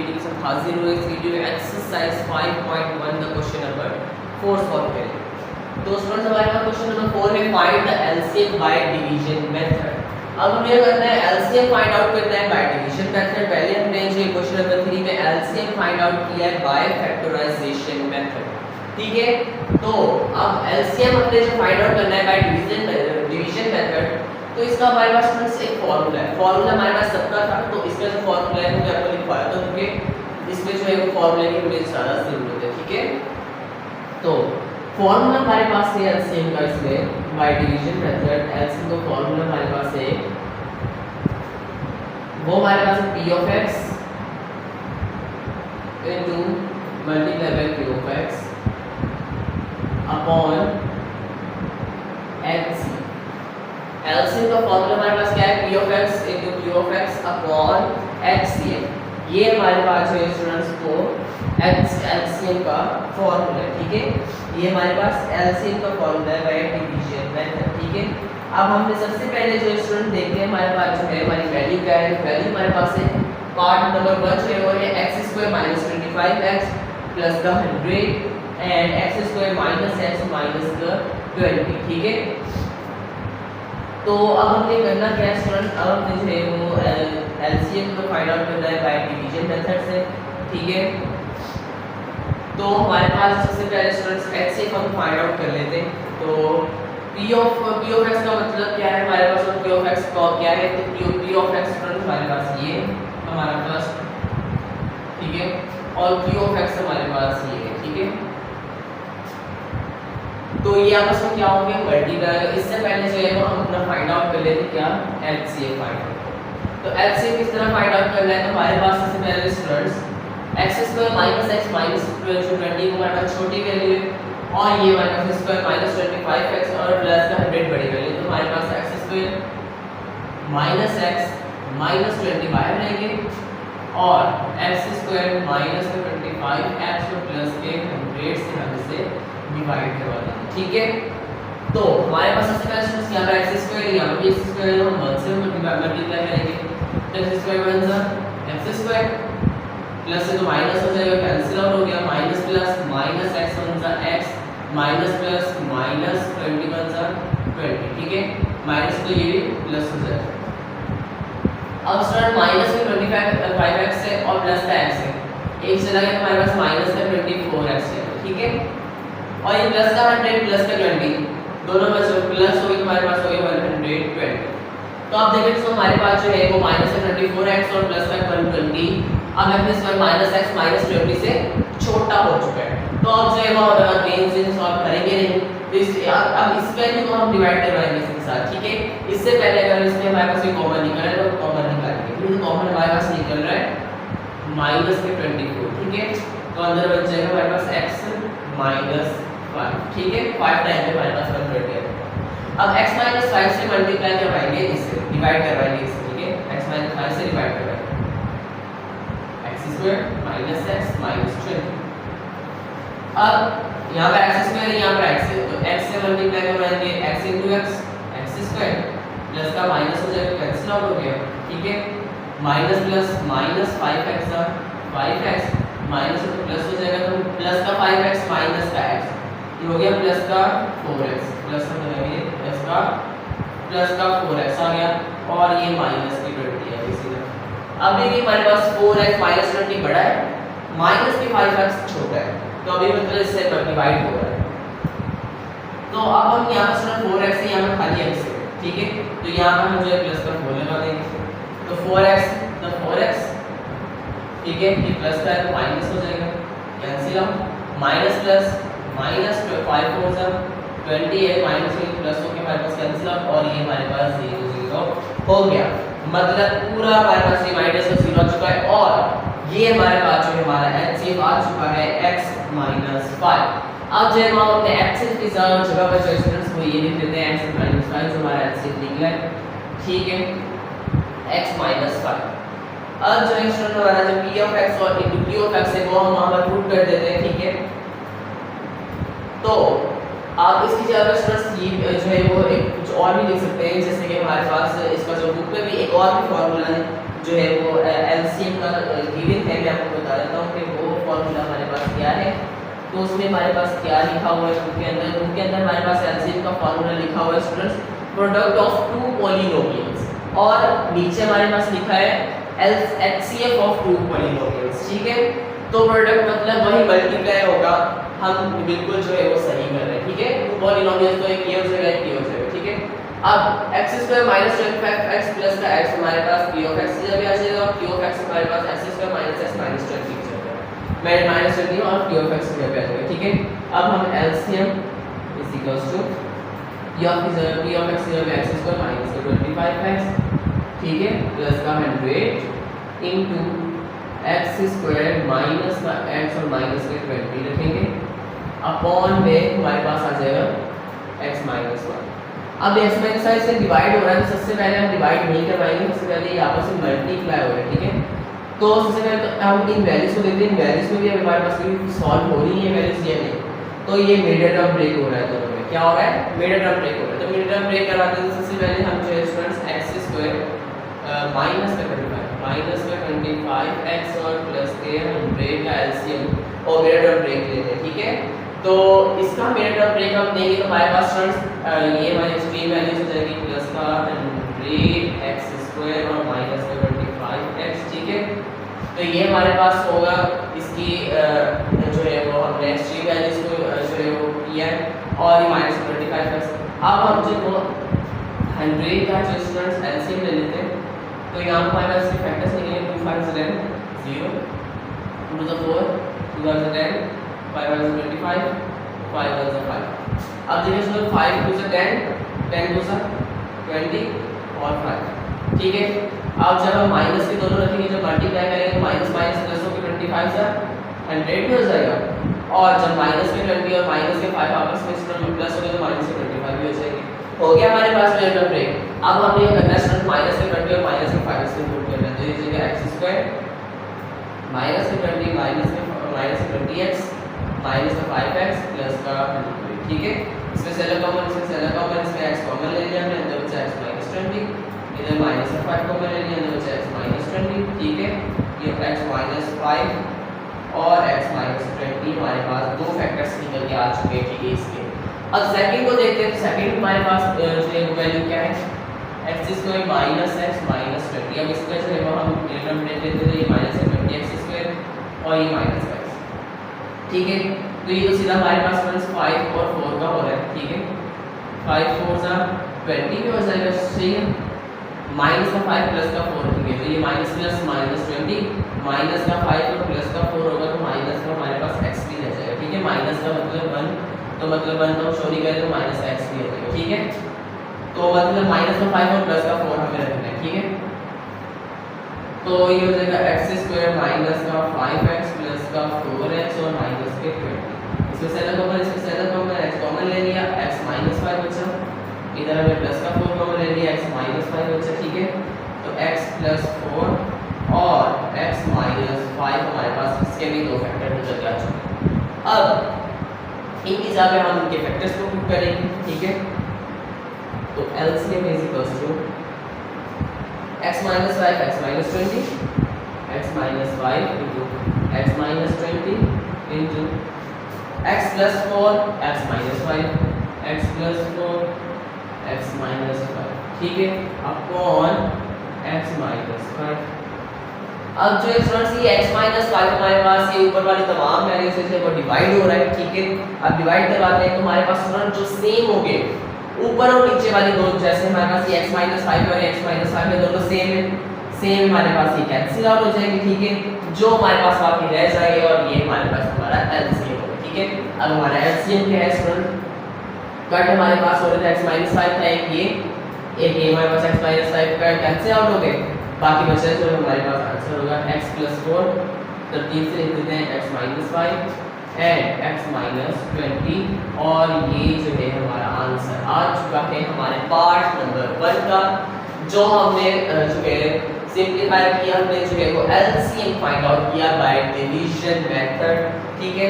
Video के साथ हाजिर हुए। इस वीडियो में एक्सरसाइज 5.1 का क्वेश्चन नंबर 4 सॉल्व करें। तो स्टूडेंट्स हमारे पास क्वेश्चन नंबर 4 में find the LCM by division method. अब हमें करना है एलसीएम फाइंड आउट करना है बाय डिवीजन मेथड। पहले हमने जो क्वेश्चन नंबर 3 में एलसीएम फाइंड आउट किया है बाय फैक्टराइजेशन मेथड, ठीक है। तो अब एलसीएम हमने जो फाइंड आउट करना है बाय डिवीजन मेथड, तो इसका हमारे पास स्टूडेंट्स एक फार्मूला है। फार्मूला हमारे पास सबका था, तो इसका जो फार्मूला है वो आपको लिखवाया था, क्योंकि इसमें जो है वो फार्मूले की मुझे ज़्यादा जरूरत है, ठीक है। तो फार्मूला हमारे पास है एलसीएम का, इसमें बाय डिवीजन मेथड एलसीएम का फार्मूला हमारे पास है, वो हमारे पास है p of x into multiply by q of x upon hc। LCM का फार्मूला हमारे पास क्या है, p of x into q of x upon hcm। ये हमारे पास जो स्टूडेंट्स को एलसीएम का फार्मूला है, ठीक है। ये हमारे पास एलसीएम का फार्मूला है बाय डिवीजन मेथड, ठीक है। अब हमने सबसे पहले जो स्टूडेंट देखते हैं हमारे पास जो है हमारी वैल्यू क्या है। वैल्यू हमारे पास है पार्ट नंबर 1 जो है वो है x² - 25x प्लस का 100 एंड x² - x माइनस का 20, ठीक है। तो अब हमने करना क्या है स्टूडेंट, अब हमने जो है वो एलसीएम को फाइंड आउट करना है बाय डिवीजन मेथड से, ठीक है। तो हमारे पास सबसे पहले स्टूडेंट्स एचसीएफ हम फाइंड आउट कर लेते हैं। तो p ऑफ x का मतलब क्या है हमारे पास, और p ऑफ x का क्या है, तो p ऑफ x स्टूडेंट हमारे पास ये हमारा फर्स्ट, ठीक है, और q ऑफ x हमारे पास ये है, ठीक है। तो ये आपस में क्या होंगे, मल्टीप्लाई। इससे पहले जो है वो हम अपना फाइंड आउट कर लेते क्या, एचसीएफ फाइंड आउट। तो एचसीएफ किस तरह फाइंड आउट करना है, तो हमारे पास सबसे पहले स्टूडेंट्स x² - x माइनस 20 को हमारे पास छोटी वैल्यू है, और ये हमारे पास स्क्वायर माइनस 25x और प्लस का 100 बड़ी वैल्यू। तो हमारे पास x² - x माइनस 25 रहेंगे और x² - 25x को प्लस के 100 से हम इसे डिवाइड करवा देंगे, ठीक है। तो हमारे पास सबसे पहले स्टूडेंट्स यहाँ पर x² यहाँ पर x² हम 1 से मल्टीप्लाई करेंगे, तो x² बन जाए x² प्लस से तो माइनस हो जाएगा, कैंसिल आउट हो गया, माइनस प्लस माइनस x बन जा x माइनस प्लस माइनस 20 बन जा 20, ठीक है। माइनस तो ये भी प्लस हो जाएगा। अब स्टूडेंट माइनस में 25x है और प्लस का x है, एक चला गया, हमारे पास माइनस का 24x है, ठीक है। और ये प्लस का 100 प्लस का 20 दोनों में से प्लस हो गया, हमारे पास हो गया 120। तो आप देखें तो हमारे पास जो है वो माइनस का 24x और प्लस का 120, अब x माइनस x माइनस 20 से छोटा हो चुका है। तो अब जो है वो अगेन से सॉल्व करेंगे नहीं, तो इस अब इस वैल्यू को हम डिवाइड करवाएंगे इसके साथ, ठीक है। इससे पहले अगर इसमें हमारे पास कोई कॉमन निकल रहा है तो कॉमन निकालेंगे, तो कॉमन हमारे पास निकल रहा है माइनस के 24, ठीक है। तो अंदर बच जाएगा हमारे पास x माइनस 5, ठीक है। 5 टाइम पे हमारे पास 120 है। अब x माइनस 5 से मल्टीप्लाई करवाएंगे, इससे डिवाइड करवाएंगे इससे, ठीक है। x माइनस 5 से डिवाइड करवाएंगे x² माइनस x माइनस 20। अब यहाँ पर x² यहाँ पर x है, तो x से मल्टीप्लाई करवाएंगे x into x² प्लस का माइनस हो जाएगा, कैंसिल आउट हो गया, ठीक है। Minus plus minus 5x 5x minus तो प्लस हो जाएगा, तो प्लस का 5x माइनस का x ये हो गया प्लस का 4x, प्लस का करेंगे प्लस का 4x आ गया, और ये माइनस की 20 है इसी तरह। अब देखिए हमारे पास 4x माइनस 20 बड़ा है, माइनस के 5x छोटा है, तो अभी मतलब इससे डिवाइड हो रहा है। तो अब हम यहाँ पर 4x से यहाँ पर खाली x है, ठीक है। तो यहाँ पर हम जो है प्लस का 4 लगा देंगे, तो 4x तो 4x, ठीक है। ये प्लस का है तो माइनस हो जाएगा, cancel out, minus plus minus 5 4 20 है, माइनस के प्लस हो के हमारे पास कैंसिल आउट, और ये हमारे पास 0 0 हो गया। मतलब पूरा हमारे पास डिवाइडर से 0 आ चुका है, और ये हमारे पास जो हमारा एचसीएफ आ चुका है x माइनस 5। अब जो हम अपने एचसीएफ की जगह पर जो स्टूडेंट्स वो ये लिख देते हैं x माइनस 5 जो हमारा एचसीएफ निकला है, ठीक है, x माइनस 5। अब जो स्टूडेंट हमारा जो p ऑफ x और इनटू q ऑफ x है वो हम वहां पर पुट कर देते हैं, ठीक है। तो आप इसकी जगह स्टूडेंट्स जो है वो एक कुछ और भी लिख सकते हैं, जैसे कि हमारे पास इसका जो बुक में भी एक और भी फार्मूला है जो है वो एलसीएम का गिवन है, मैं आपको बता देता हूँ कि वो फॉर्मूला हमारे पास क्या है। तो उसमें हमारे पास क्या लिखा हुआ है उनके अंदर हमारे पास एलसीएम का फॉर्मूला लिखा हुआ है students, product of two polynomials, और नीचे हमारे पास लिखा है एचसीएफ ऑफ टू पॉलिनोमियल्स। ठीक है, तो प्रोडक्ट मतलब वही मल्टीप्लाई होगा, हम बिल्कुल जो है वो सही कर रहे हैं। ठीक है, टू पॉलिनोमियल्स तो एक ये हो जाएगा एक ये हो जाएगा। ठीक है, अब x square minus 25x plus का x हमारे पास p ऑफ x जब आ जाएगा, और p ऑफ x हमारे पास x square minus x minus 20 जाएगा, मैं माइनस 20 और p ऑफ x जब आ जाएगा। ठीक है, अब हम LCM is equals to p of x जब x स्क्वायर माइनस 25x, ठीक है, प्लस का 100 इनटू x स्क्वायर माइनस का x और माइनस के 20 रखेंगे, अपॉन में हमारे पास आ जाएगा x माइनस 1। अब x माइनस वाई से डिवाइड हो रहा है, तो सबसे पहले हम डिवाइड नहीं करवाएंगे, सबसे पहले ये आपस में मल्टीप्लाई हो रहा है। ठीक है, तो सबसे पहले तो हम इन वैल्यूज को देखते हैं, वैल्यूज में भी हमारे पास कोई सॉल्व हो रही है वैल्यूज या नहीं, तो ये मिडिल टर्म ब्रेक हो रहा है दोनों में। क्या हो रहा है? मिडिल टर्म ब्रेक हो रहा है। तो मिडिल टर्म ब्रेक करवाते हैं, तो सबसे पहले हम जो है स्टूडेंट्स x स्क्वायर माइनस का 25 x और प्लस के 100 का एलसीएम और मिडिल टर्म ब्रेक लेते हैं। ठीक है, तो इसका मिडिल टर्म ब्रेक हम देंगे, तो हमारे पास स्टूडेंट्स ये हमारी एक्सट्रीम वैल्यूज हो जाएगी, प्लस का 100x स्क्वायर और माइनस का 25x। ठीक है, तो ये हमारे पास होगा, इसकी जो है वो हमने एक्सट्रीम वैल्यूज को जो है वो किया है, और ये माइनस 25x। अब हम जो वो 100 का जो स्टूडेंट्स एलसीएम ले लेते हैं, तो यहाँ पर हमारे पास फैक्टर्स निकलेंगे 2 5 0 2 to the 4 2 to the 10 5 to the 25 5 to the 5। अब देखिए sir 5 to the 10 10 to the 20 और 5। ठीक है, अब जब हम माइनस के दोनों रखेंगे, जब मल्टीप्लाई करेंगे तो माइनस माइनस प्लस होकर 25 से 100 भी हो जाएगा, और जब माइनस के 20 और माइनस के 5 आपस में इसमें प्लस हो गए तो माइनस के 25 भी हो जाएगी। हो गया हमारे पास मिडिल टर्म ब्रेक। अब हमें ये करना है स्टूडेंट माइनस के 20 और माइनस के 5 से पुट करना है, तो ये जगह x स्क्वायर माइनस के 20 माइनस के 20x माइनस का 5x प्लस का 100। ठीक है, इसमें सेलर कॉमन, इसमें x कॉमन ले लिया हमने, अंदर बचा x माइनस 20, इधर माइनस का 5 कॉमन ले लिया, अंदर बचा x माइनस 20। ठीक है, ये x माइनस 5 और x माइनस 20 हमारे पास दो फैक्टर्स निकल के आ चुके हैं। ठीक है, इसके अब सेकंड को देखते हैं, तो सेकंड हमारे पास जो है वैल्यू क्या है, x square minus x minus 20। अब इसका जो है वो हम मिडिल टर्म ले लेते हैं, तो ये माइनस 20x स्क्वायर और ये माइनस x। ठीक है, तो ये तो सीधा हमारे पास प्लस 5 और 4 का हो रहा है। ठीक है, 5 4 जा 20 भी हो जाएगा, सही है, माइनस का 5 प्लस का 4 रखेंगे, तो ये माइनस प्लस माइनस 20 माइनस का 5 और प्लस का 4 होगा, तो माइनस का हमारे पास x भी रह जाएगा। ठीक है, माइनस का मतलब 1, तो मतलब 1 तो चोरी करें तो माइनस x भी हो जाएगा। ठीक है, तो मतलब माइनस का 5 और प्लस का 4 हमें रखना है। ठीक है, तो ये हो जाएगा x स्क्वायर माइनस का 5x प्लस का 4x और माइनस के 20। इसमें सेलर कॉमन x कॉमन ले लिया, x माइनस 5 बचा, इधर हमें प्लस का 4 कॉमन ले लिया, x माइनस 5 बचा। ठीक है, तो x प्लस 4 और x माइनस 5 हमारे पास इसके भी दो फैक्टर निकल के आ चुके हैं। अब इनकी जगह हम इनके फैक्टर्स को पुट करेंगे। ठीक है, तो LCM is equals to x minus 5 x minus 20 x minus 5 into x minus 20 into x plus 4 x minus 5 x plus 4 x minus 5। ठीक है, अपॉन x माइनस 5। अब जो स्टूडेंट्स ये x माइनस 5 हमारे पास ये ऊपर वाली तमाम वैल्यू से वो डिवाइड हो रहा है। ठीक है, अब डिवाइड करवाते हैं तो हमारे पास स्टूडेंट जो सेम होंगे, ऊपर और नीचे वाली दोनों, जैसे हमारे पास ये x माइनस 5 और x माइनस 5 है, दोनों सेम है, सेम हमारे पास ये कैंसिल आउट हो जाएंगे। ठीक है, जो हमारे पास बाकी रह जाएंगे, और ये हमारे पास हमारा LCM होगा। ठीक है, अब हमारा LCM क्या है स्टूडेंट, कट हमारे पास हो रहा है x माइनस 5 था, एक ये हमारे पास x माइनस 5 का कैंसिल आउट हो गए, बाकी बचा जो हमारे पास आंसर होगा x प्लस 4, तरतीब से लिख देते हैं x minus 5 and x minus 20, और ये जो है हमारा आंसर आ चुका है हमारे पार्ट नंबर 1 का, जो हमने जो है सिंपलीफाई किया, हमने जो है वो LCM फाइंड आउट किया बाय डिवीजन मेथड। ठीक है,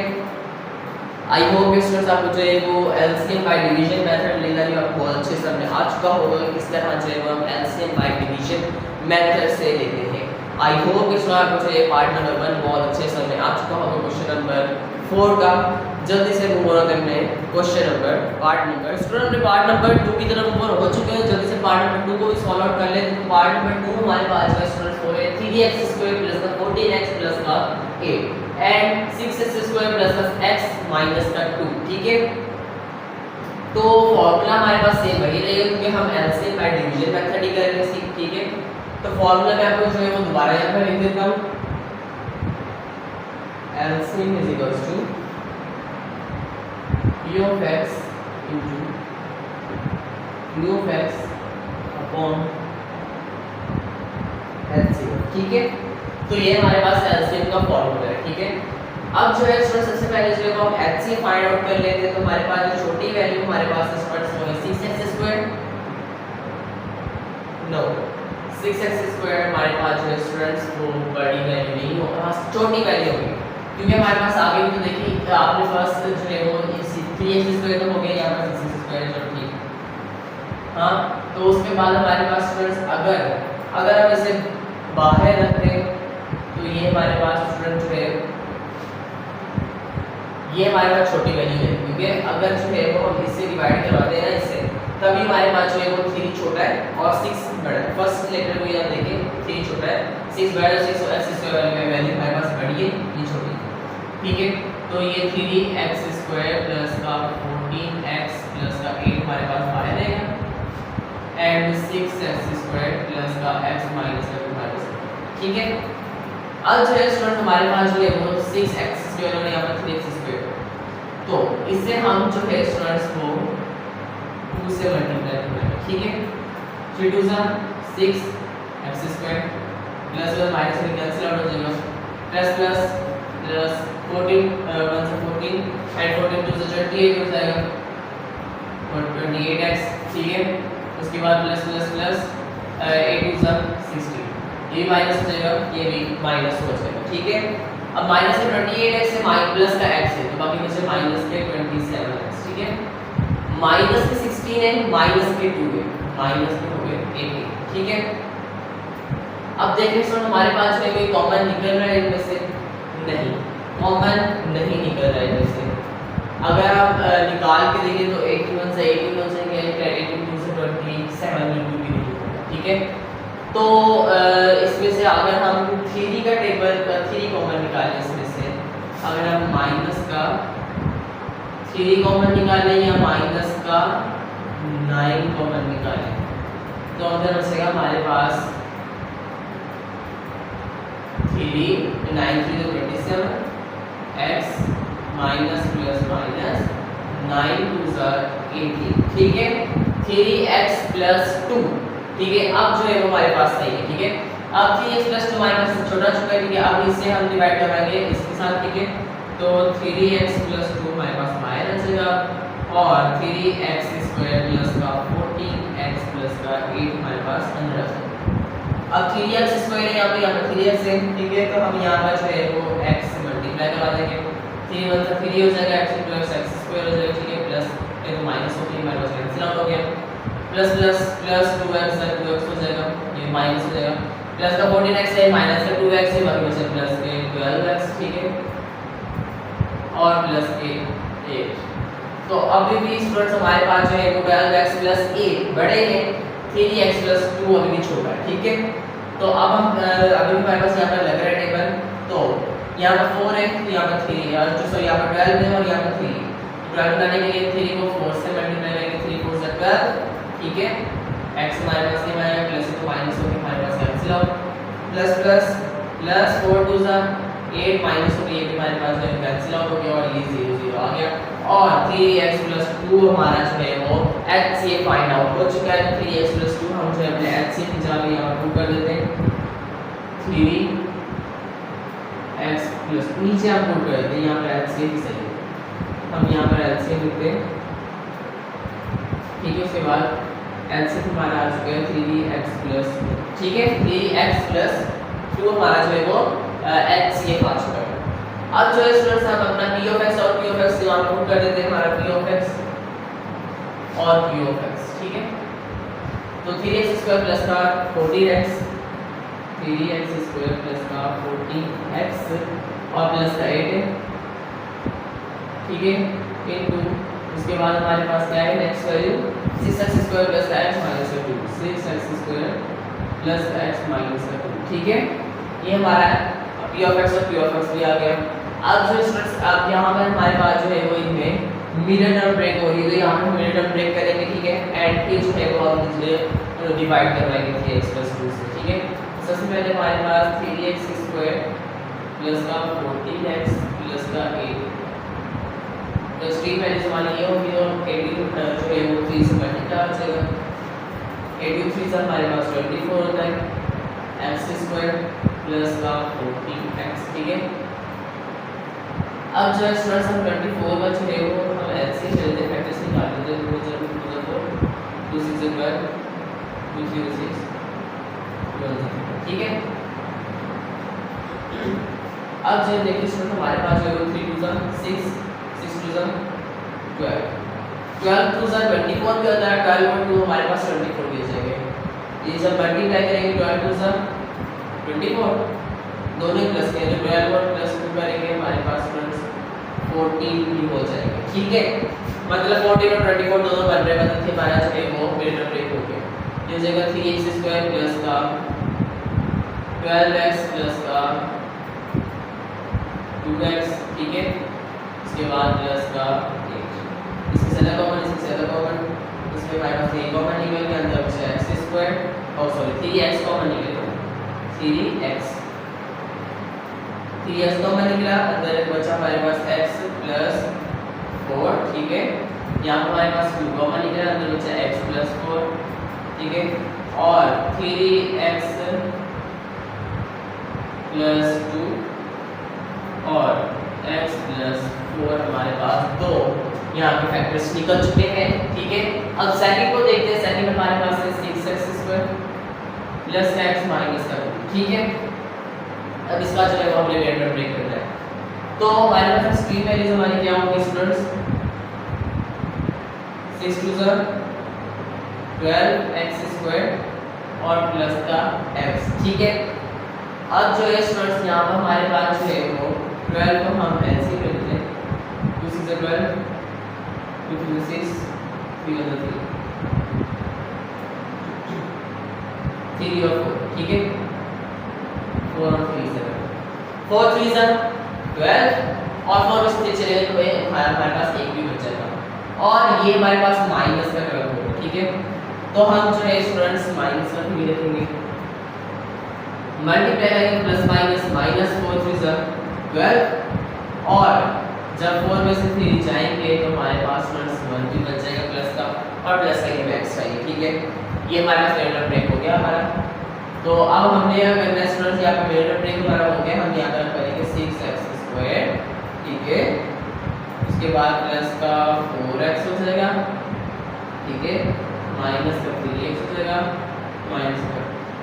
आई होप स्टूडेंट्स आपको जो है वो LCM बाय डिवीजन मेथड लेना भी आपको अच्छे से समझ आ चुका होगा, किस तरह जो है वो हम LCM बाय डिवीजन मेथड से लेते हैं। आई होप इस बार मुझे ये पार्ट नंबर 1 बहुत अच्छे से समझ आ चुका होगा क्वेश्चन नंबर 4 का। जल्दी से मूव ऑन करने question number part number student अपने पार्ट नंबर 2 की तरफ मूव हो चुके हैं। जल्दी से पार्ट नंबर 2 को भी सॉल्व आउट कर लेते हैं। तो पार्ट नंबर 2 हमारे पास जो स्टूडेंट्स हो है 3x² + 14x + 8 and 6x² + x - 2। ठीक है, तो फॉर्मूला हमारे पास सेम वही रहेगा क्योंकि हम एलसीएम बाय डिवीजन मेथड ही करेंगे। ठीक है, तो फॉर्मूला मैं आपको जो है वो दोबारा यहाँ पर लिख देता हूँ। LCM = p of x into q of x upon LCM। ठीक है, तो ये हमारे पास एलसीएम का फॉर्मूला है। ठीक है, अब जो है सबसे पहले जो है हम HCF फाइंड आउट कर लेते हैं। तो हमारे पास जो छोटी वैल्यू हमारे पास स्टूडेंट्स वो है 6x² नो 6x² हमारे पास जो है स्टूडेंट्स वो बड़ी वैल्यू नहीं होगा, छोटी वैल्यू होगी क्योंकि हमारे पास आगे भी तो देखिए आपने फर्स्ट जो है वो 3x² तो हो गया, यहाँ पर 6x² है। चलो ठीक, हाँ, तो उसके बाद हमारे पास स्टूडेंट्स अगर हम इसे बाहर रखते हैं तो ये हमारे पास स्टूडेंट जो है ये हमारे पास छोटी वैल्यू है क्योंकि अगर जो है वो हम इससे डिवाइड करवाते हैं ना इससे, तभी हमारे पास जो है वो 3 छोटा है और 6 बड़ा है। फर्स्ट लेटर को आप देखिए 3 छोटा है, 6 बड़ा है, 6 और x² वैल्यू हमारे पास बड़ी है, ये छोटी है। ठीक है, तो ये 3x² + 14x + 8 हमारे पास बाहर रहेगा एंड 6x² + x - 2। ठीक है, अब जो है स्टूडेंट हमारे पास जो है वो 6x² और यहाँ पर 3x², तो इससे हम जो है स्टूडेंट्स को 2 से मल्टीप्लाई करेंगे। ठीक है, 3 2 6 x² प्लस और माइनस में कैंसिल आउट हो जाएगा, प्लस प्लस प्लस 14 1 से 14 एंड 14 2 से 28 हो जाएगा और 28x। ठीक है, उसके बाद प्लस प्लस प्लस 8 2 16, ये माइनस हो जाएगा, ये भी माइनस हो जाएगा। ठीक है, अब माइनस के 28x से प्लस का x है तो बाकी बचे माइनस के 27x। ठीक है, माइनस के 16 है, माइनस के 2 है, माइनस के हो गए 18। ठीक है, अब देखिए सर हमारे पास में कोई कॉमन निकल रहा है इनमें से? नहीं, कॉमन नहीं निकल रहा है इनमें से। अगर आप निकाल के देखिए तो 81 से 81 से क्या है, 82 से 27 बिल्कुल भी नहीं होगा। ठीक है, तो इसमें से अगर हम 3 का टेबल 3 कॉमन निकालें इसमें से, अगर हम माइनस का 3 कॉमन निकालें या माइनस का 9 कॉमन निकालें तो अंदर बचेगा हमारे पास 3 9 3 तो 27 x माइनस प्लस माइनस 9 2 18। ठीक है, 3x + 2। ठीक है, अब जो है वो हमारे पास सही है। ठीक है, अब 3x + 2 हमारे पास छोटा चुका है। ठीक है, अब इससे हम डिवाइड कराएंगे इसके साथ। ठीक है, तो 3x + 2 हमारे पास बाहर आ जाएगा और 3x² + 14x + 8 हमारे पास अंदर आ जाएगा। अब 3x² है यहाँ पर 3x है। ठीक है, तो हम यहाँ पर जो है वो x से मल्टीप्लाई करा देंगे, 3 1 3 हो जाएगा, x + x² हो जाएगा। ठीक है, प्लस ये तो माइनस हो गया, हमारे पास कैंसिल आउट हो गया, plus plus plus 2x 2x हो जाएगा, ये माइनस हो जाएगा, प्लस का 14x है, माइनस का 2x है, बाकी बचे प्लस के 12x। ठीक है, और प्लस के 8। तो अभी भी स्टूडेंट्स हमारे पास जो है वो 12x + 8 बड़े हैं, 3x + 2 अभी भी छोटा है। ठीक है, तो अब हम अभी भी हमारे पास यहाँ पर लग रहा है टेबल, तो यहाँ पर 4 है तो यहाँ पर 3 है, और जो यहाँ पर 12 है और यहाँ पर 3 है। 12 बनाने के लिए 3 को 4 से मल्टीप्लाई करेंगे, 3 4 से 12। ठीक है, x हमारे पास ये आएगा, प्लस तो माइनस हो गया, हमारे पास cancel out, plus plus plus 4 2 8 minus हो गया, ये भी हमारे पास कैंसिल आउट हो गया और ये 0 0 आ गया। और 3x + 2 हमारा जो है वो HCF फाइंड आउट हो चुका है। 3x + 2 हम जो है अपने HCF निकाल के यहाँ प्रूव कर देते हैं। 3x + नीचे आप प्रूव कर देते हैं, यहाँ पर HCF ही सही है, हम यहाँ पर HCF लिखते हैं। ठीक है, उसके बाद LCM हमारा आ चुका है 3x + ठीक है 3x + 2 हमारा जो है वो HCF आ चुका है। अब जो है स्टूडेंट्स हम अपना p of x और q of x यहाँ प्रूव कर देते हैं, हमारा p of x और q of x। ठीक है, तो 3x² + का 14x 3x² प्लस का 14x और प्लस का 8, ठीक है, इनटू उसके बाद हमारे पास क्या है नेक्स्ट वैल्यू 6x² प्लस का x माइनस का 2, 6x² प्लस का x माइनस का 2, ठीक है। ये हमारा p ऑफ x और p ऑफ x भी आ गया। अब जो स्टूडेंट्स अब यहाँ पर हमारे पास जो है वो इनमें मिडिल टर्म ब्रेक हो रही है, तो यहाँ पे मिडिल टर्म ब्रेक करेंगे, ठीक है, एंड फिर जो है वो हम इसलिए डिवाइड करवाएंगे 3x प्लस 2 से, ठीक है। सबसे पहले हमारे पास 3x² प्लस का 14x प्लस का 8, तो स्ट्रीम वैल्यूज हमारी ये होगी और 18 जो है वो 3 से मल्टीप्लाई हो जाएगा, 83 से हमारे पास 24 होता है, x² प्लस का 14x, ठीक है। अब जो स्टूडेंट्स हम 24 का जो है वो हम एलसीएम ले लेते हैं, फैक्टर्स निकाल लेते हैं, 2 0 2 4 2 6 12 2 0 6 12, ठीक है। अब जो देखिए स्टूडेंट हमारे पास जो है 3 2 6 6 2 12 12 2 24 भी होता है, 12 और 2 हमारे पास 24 भी हो जाएंगे। ये जब मल्टीप्लाई करेंगे 12 2 24 दोनों प्लस के 12 और प्लस 2 करेंगे हमारे पास फ्रेंड्स 14 भी हो जाएंगे, ठीक है। मतलब 14 और 24 दोनों बन रहे, मतलब कि हमारा जो है वो मिडिल ब्रेक हो गया। ये जगह 3x² प्लस का 12x प्लस का 2x, ठीक है। इसके बाद प्लस का 8, इसके से अलग कॉमन, इसके से अलग कॉमन, इसमें हमारे पास 3 कॉमन निकल के अंदर बचा x² और सॉरी 3x कॉमन निकलेगा, 3x कॉमन निकला, अंदर एक बचा हमारे पास x प्लस 4, ठीक है। यहाँ पर हमारे पास 2 कॉमन निकला, अंदर बचा x प्लस 4, ठीक है, और 3x प्लस 2 और x प्लस 4 हमारे पास 2 यहाँ पे फैक्टर्स निकल चुके हैं, ठीक है। अब सेकंड को देखते हैं, सेकंड हमारे पास है 6x² प्लस का x माइनस का 2, ठीक है। अब इसका जो है वो हमने मिडिल ब्रेक करना है, तो हमारे पास स्ट्रीम वैल्यूज हमारी क्या होगी स्टूडेंट्स, 6 2 12x² और प्लस का x, ठीक है। अब जो है स्टूडेंट्स यहाँ पर हमारे पास जो है वो 12 को हम एलसीएम ले लेते हैं, 2 6 12 2 2 6 3 3 और 4, ठीक है, 4 और 3 7 4 3 12 और 4 से चले तो हमारे पास एक भी बच जाएगा, और ये हमारे पास माइनस का टर्म होगा, ठीक है। तो हम जो है स्टूडेंट्स माइनस का भी लिखेंगे, मल्टीप्लाई करेंगे प्लस माइनस, माइनस 4 3 12 और जब 4 में से 3 जाएंगे तो हमारे पास स्टूडेंट्स 1 भी बच जाएगा प्लस का, और प्लस का ये एक्स्ट्रा है, ठीक है। ये हमारा मिडिल ब्रेक हो गया हमारा। तो अब हमने क्या करना है स्टूडेंट्स, यहाँ पे मिडिल ब्रेक हमारा हो गया, हम यहाँ पर करेंगे 6x², ठीक है, उसके बाद प्लस का 4x हो जाएगा, ठीक है, माइनस का 3x हो जाएगा,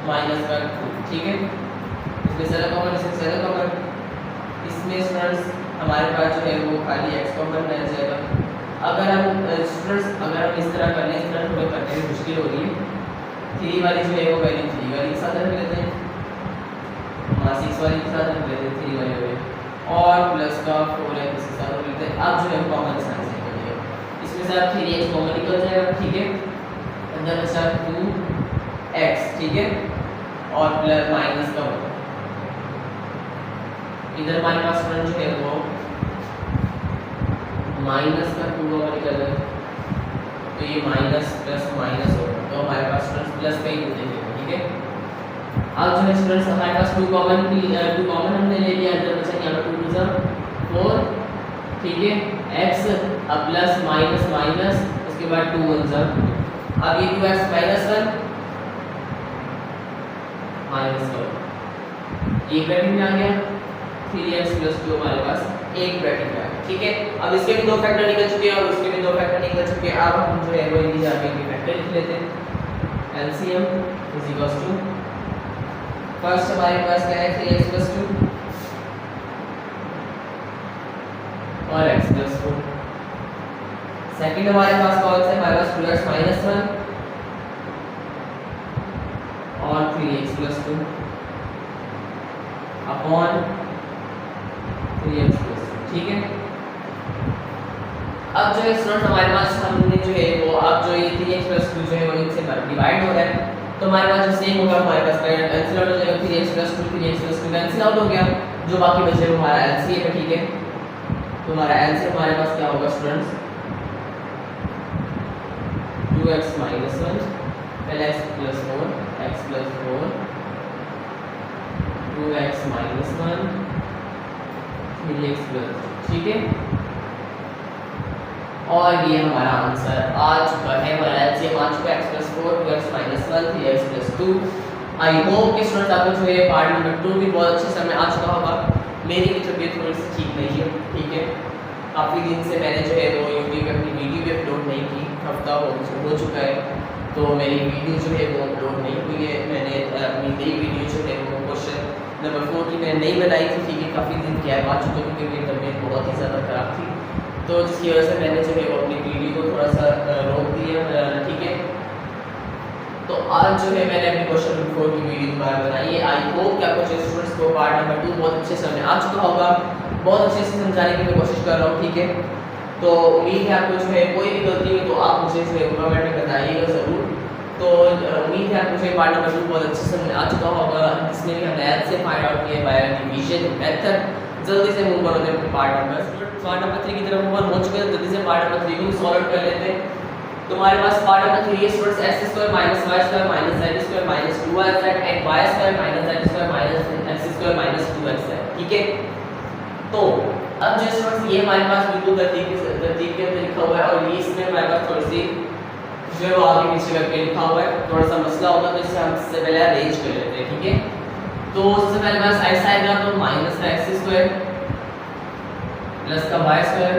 माइनस का 2, ठीक है। इसमें से अलग कॉमन, इसमें से अलग कॉमन, इसमें स्टूडेंट्स हमारे पास जो है वो खाली x कॉमन रह जाएगा। अगर हम स्टूडेंट्स अगर हम इस तरह कर लें, इस तरह थोड़ा करने में मुश्किल हो रही है, 3 वाली जो है वो वैल्यू 3 वाली के साथ रख लेते हैं, 6 वाली के साथ रख लेते हैं 3 वाली वैल्यू, और प्लस का 4x इसके साथ रख लेते हैं। अब जो है कॉमन साइन से निकल जाएगा, इसमें से अब 3x कॉमन निकल जाएगा, ठीक है, अंदर बचा 2x, ठीक है, और प्लस माइनस का 1, इधर हमारे पास फ्रंट जो है वो माइनस का 2 कॉमन निकल जाएगा, तो ये माइनस प्लस माइनस होगा, तो हमारे पास स्टूडेंट्स प्लस का ही हो जाएगा, ठीक है। अब जो है स्टूडेंट्स हमारे पास 2 कॉमन हमने ले लिया, अंदर बचा यहाँ पर 2 2 4, ठीक है, x अब प्लस माइनस माइनस, उसके बाद 2 1 अब ये 2x माइनस 1 माइनस 1, ये ब्रैकेट में आ गया, 3x प्लस 2 हमारे पास एक ब्रैकेट में आ गया, ठीक है। अब इसके भी 2 फैक्टर निकल चुके हैं और उसके भी 2 फैक्टर निकल चुके हैं। अब हम जो है वो इनकी जाके के फैक्टर लिख लेते हैं। LCM is equals to, first हमारे पास क्या है 3x प्लस 2 और x प्लस 4, सेकंड हमारे पास कौन सा है, हमारे पास 2x माइनस 1 और 3x plus 2, upon 3x plus 2। ठीक है, अब जो है स्टूडेंट हमारे पास हमने जो है वो अब जो ये 3x प्लस 2 जो है वो इनसे डिवाइड हो रहा है, तो हमारे पास जो सेम होगा हमारे पास कैंसिल आउट हो जाएगा 3x प्लस 2 कैंसिल आउट हो गया, जो बाकी बचे वो हमारा एलसीएम है। ठीक है, तो हमारा एलसीएम हमारे पास क्या होगा स्टूडेंट्स 2x minus 1 पहले x plus 4 2x minus 1 3x plus 2। ठीक है, और ये हमारा आंसर आ चुका है, हमारा एलसीएम आ चुका है x plus 4 2x minus 1 3x plus 2। I hope कि स्टूडेंट्स आपको जो है पार्ट नंबर 2 भी बहुत अच्छे समझ आ चुका होगा। मेरी भी तबीयत थोड़ी सी ठीक नहीं है। ठीक है, काफ़ी दिन से मैंने जो है वो यूट्यूब पे अपनी वीडियो भी अपलोड नहीं की, हफ्ता हो चुका है, तो मेरी वीडियो जो है वो अपलोड नहीं हुई है। मैंने अपनी नई वीडियो जो है वो क्वेश्चन नंबर 4 की मैंने नहीं बनाई थी। ठीक है, काफ़ी दिन गैप आ चुका क्योंकि मेरी तबीयत बहुत ही ज़्यादा ख़राब थी, तो जिसकी वजह से मैंने जो है वो अपनी वीडियो को थोड़ा सा रोक दिया। ठीक है, तो आज जो है मैंने अपनी क्वेश्चन नंबर 4 की वीडियो दोबारा बनाई है। आई होप कि आपको स्टूडेंट्स को पार्ट नंबर 2 बहुत अच्छे समझ आ चुका होगा, बहुत अच्छे से समझाने की मैं कोशिश कर रहा हूँ। ठीक है, तो उम्मीद है आपको जो है कोई भी गलती हुई तो आप मुझे जो है कमेंट में बताइएगा ज़रूर। तो उम्मीद है आपको जो है पार्ट नंबर 2 बहुत अच्छे से समझ आ चुका होगा, जिसमें भी हमने एल से फाइंड आउट किया बाय डिवीजन मेथड। जल्दी से मूव करो अपने पार्ट नंबर 3 की तरफ मूव हो चुके हैं, जल्दी से पार्ट नंबर 3 को सॉल्व कर लेते हैं। तो हमारे पास part number 3 students x square minus y square minus z square minus 2yz and y square minus z square minus x square minus 2x है। ठीक है, तो अब जो स्टूडेंट्स ये हमारे पास बिल्कुल तरतीब के अंदर लिखा हुआ है, और ये इसमें हमारे पास थोड़ी सी जो है वो आगे पीछे करके लिखा हुआ है, थोड़ा सा मसला होगा, तो इसे हम सबसे पहले अरेंज कर लेते हैं। ठीक है, तो सबसे पहले हमारे पास x आएगा तो माइनस का x स्क्वायर प्लस का y स्क्वायर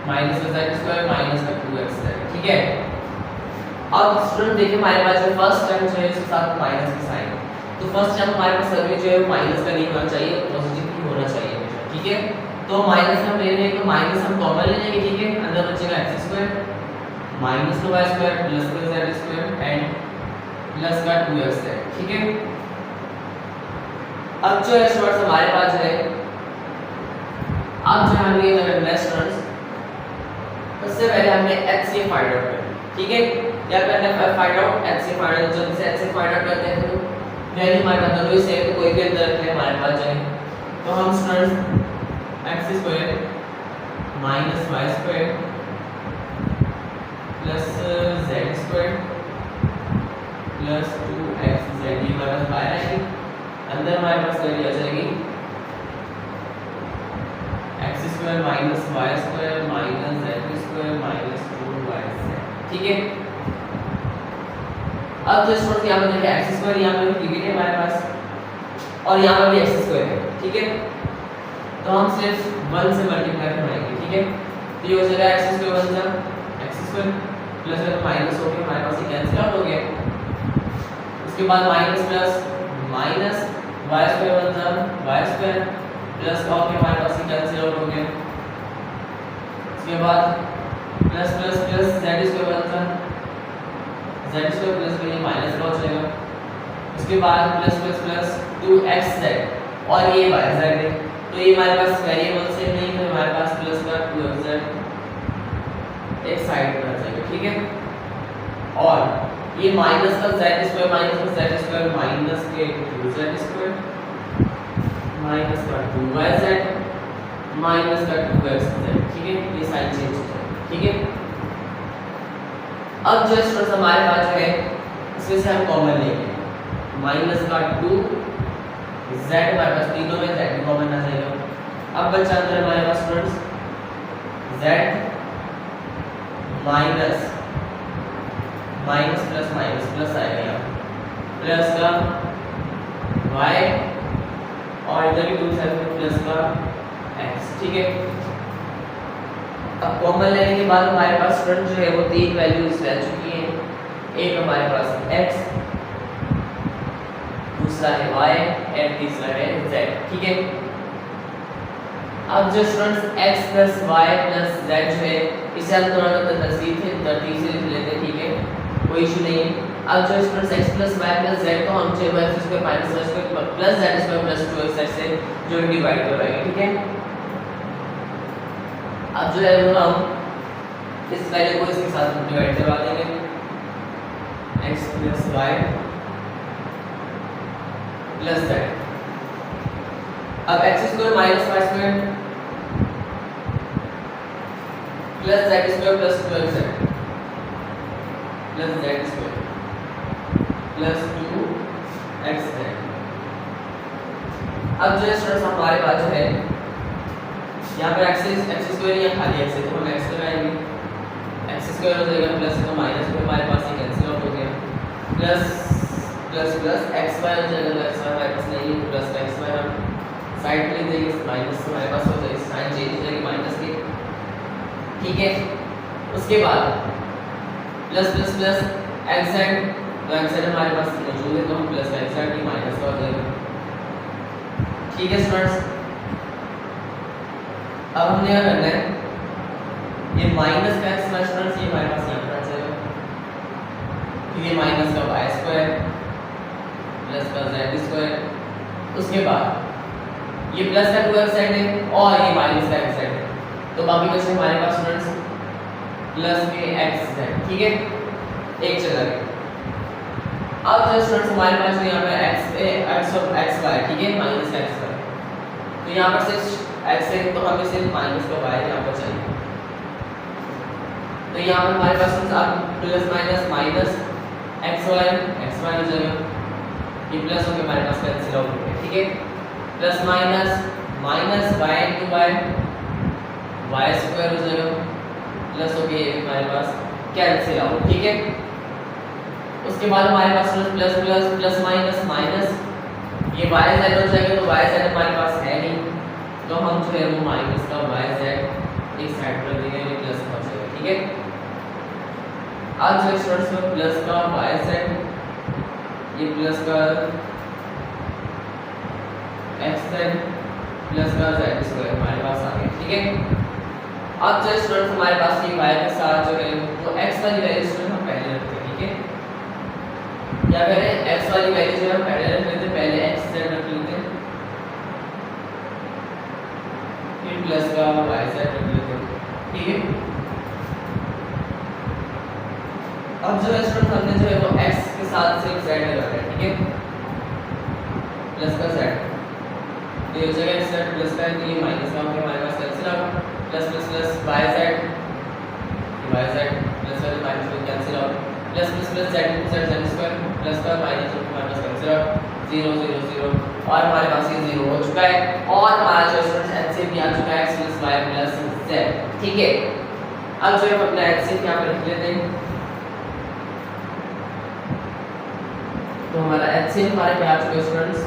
माइनस का z स्क्वायर माइनस का 2x है। ठीक है, अब स्टूडेंट देखिए हमारे पास जो फर्स्ट टर्म जो है उसके साथ माइनस का साइन, तो फर्स्ट टर्म हमारे पास सभी जो है माइनस का नहीं होना चाहिए, पॉजिटिव ही होना चाहिए। ठीक है, तो माइनस हम ले लेंगे, तो माइनस हम कॉमन ले लेंगे। ठीक है, अंदर बचेगा x स्क्वायर माइनस का y स्क्वायर प्लस का z स्क्वायर एंड प्लस का 2x है। ठीक है, अब जो है स्टूडेंट्स हमारे पास जो है अब जो हमने करना है स्टूडेंट्स, सबसे पहले हमने h से फाइंड आउट करना है। ठीक है, क्या करना है फाइंड आउट h से फाइंड आउट, जब से h से फाइंड आउट करते हैं तो वैल्यू हमारे पास दोनों ही सेम, तो कोई भी अंदर रखने हमारे पास जाए, तो हम students x square minus y square plus z square plus 2xz ये हमारे पास बाहर आएगी, अंदर हमारे पास वैल्यू आ जाएगी x square minus y square minus z square minus 2yz। ठीक है, अब जो स्टूडेंट्स यहाँ पर देखिए x स्क्वायर यहाँ पर डिवाइड है हमारे पास, और यहाँ पर भी x स्क्वायर है। ठीक है, तो हम सिर्फ 1 से मल्टीप्लाई करेंगे। ठीक है, तो ये हो जाएगा x स्क्वायर 1 जा x स्क्वायर प्लस में माइनस हो गया, हमारे पास ये कैंसिल आउट हो गया। उसके बाद minus plus minus y square 1 जा y स्क्वायर प्लस का होके हमारे पास ये कैंसिल आउट हो गया। उसके बाद plus plus plus z square 1 जा z स्क्वायर प्लस का ये माइनस का हो जाएगा। उसके बाद प्लस प्लस प्लस 2xz और ये yz है, तो ये हमारे पास वेरिएबल से नहीं है, हमारे पास प्लस का 2xz एक साइड पर आ जाएगा। ठीक है, और ये माइनस का z स्क्वायर माइनस का z स्क्वायर माइनस के 2z स्क्वायर माइनस का 2yz माइनस का 2xz। ठीक है, ये साइन चेंज हो जाएगा। ठीक है, अब जो स्टूडेंट्स हमारे पास जो है इसमें से हम कॉमन लेंगे, माइनस का 2z हमारे पास तीनों में z कॉमन आ जाएगा। अब बचा अंदर हमारे पास students z minus minus plus minus plus आएगा यहाँ प्लस का y और इधर भी दूसरी साइड में प्लस का x। ठीक है, अब कॉमन लेने के बाद हमारे पास स्टूडेंट जो है वो तीन वैल्यूज रह चुकी हैं, एक हमारे पास x, दूसरा है y एंड तीसरा है z। ठीक है, अब जो students x plus y plus z जो है इसे हम थोड़ा सा तरतीब से लिख लेते हैं। ठीक है, कोई इशू नहीं है। अब जो students x plus y plus z को हम चाहे x square minus y square plus z square plus 2x से जो डिवाइड करवाएंगे, ठीक है। अब जो है वो हम इस वैल्यू को इसके साथ डिवाइड करवा देंगे, x plus y plus z। अब x square minus y square plus z square plus 2x plus z square plus 2xz। अब जो स्टूडेंट्स हमारे पास जो है यहाँ पर x स्क्वायर या खाली x है तो हम x लगाएंगे, x स्क्वायर हो जाएगा प्लस तो माइनस में हमारे पास ये कैंसिल आउट हो गया, प्लस प्लस प्लस xy हो जाएगा, तो xy हमारे पास नहीं है, प्लस का xy हम साइड में देंगे, माइनस तो हमारे पास हो जाएगा, साइन चेंज हो जाएगी माइनस की, ठीक है। उसके बाद प्लस प्लस प्लस xz, तो xz हमारे पास मौजूद है तो हम प्लस का xz की माइनस का हो जाएगा, ठीक है स्टूडेंट्स। अब हमने क्या करना है, ये माइनस का x स्टूडेंट्स ये हमारे पास यहाँ पर आ जाएगा, तो ये माइनस का y स्क्वायर प्लस का z स्क्वायर, उसके बाद ये प्लस का 2xz है और ये माइनस का xz है, तो बाकी बचे हमारे पास स्टूडेंट्स प्लस के xz, ठीक है, एक चला गया। अब जो स्टूडेंट्स हमारे पास जो यहाँ पे x y, ठीक है, माइनस का xy, तो यहाँ पर सिर्फ x है तो हमें सिर्फ माइनस का y यहाँ पर चाहिए, तो यहाँ पर हमारे पास अब प्लस माइनस माइनस xy हो जाएगा, ये प्लस हो गया हमारे पास कैंसिल आउट हो गया, ठीक है, plus minus minus y into y square हो जाएगा, प्लस हो गया ये हमारे पास कैंसिल आउट, ठीक है। उसके बाद हमारे पास plus plus plus minus minus ये y z हो जाएगा, तो y z हमारे पास है नहीं तो हम जो है वो माइनस का y z एक साइड पर देंगे, ये प्लस हो जाएगा, ठीक है। आज जो स्टूडेंट्स में प्लस का y z, ये प्लस का x z प्लस का z स्क्वायर हमारे पास आ गया, ठीक है। अब जो स्टूडेंट्स हमारे पास ये y के साथ जो है वो x वाली वैल्यू स्टूडेंट हम पहले रखते हैं, ठीक है, क्या करें x वाली वैल्यू जो है हम पहले रख लेते हैं, पहले x z रख लेते हैं, फिर प्लस का y z रख लेते हैं, ठीक है। अब जो है स्टूडेंट हमने जो है वो x के साथ सिर्फ z लगा दिया, ठीक है, प्लस का z, तो ये हो जाएगा x z प्लस का, तो ये माइनस का हमारे पास cancel out, plus plus plus y z plus वाले माइनस में cancel out, plus plus plus z square plus का माइनस में हमारे पास कैंसिल आउट, 0 0 0 और हमारे पास ये 0 हो चुका है और हमारा जो स्टूडेंट्स एलसीएम भी आ चुका है x plus y plus z, ठीक है। अब जो है हम अपना एलसीएम यहाँ पे रख लेते हैं, तो हमारा एलसीएम हमारे पे आ चुका है स्टूडेंट्स,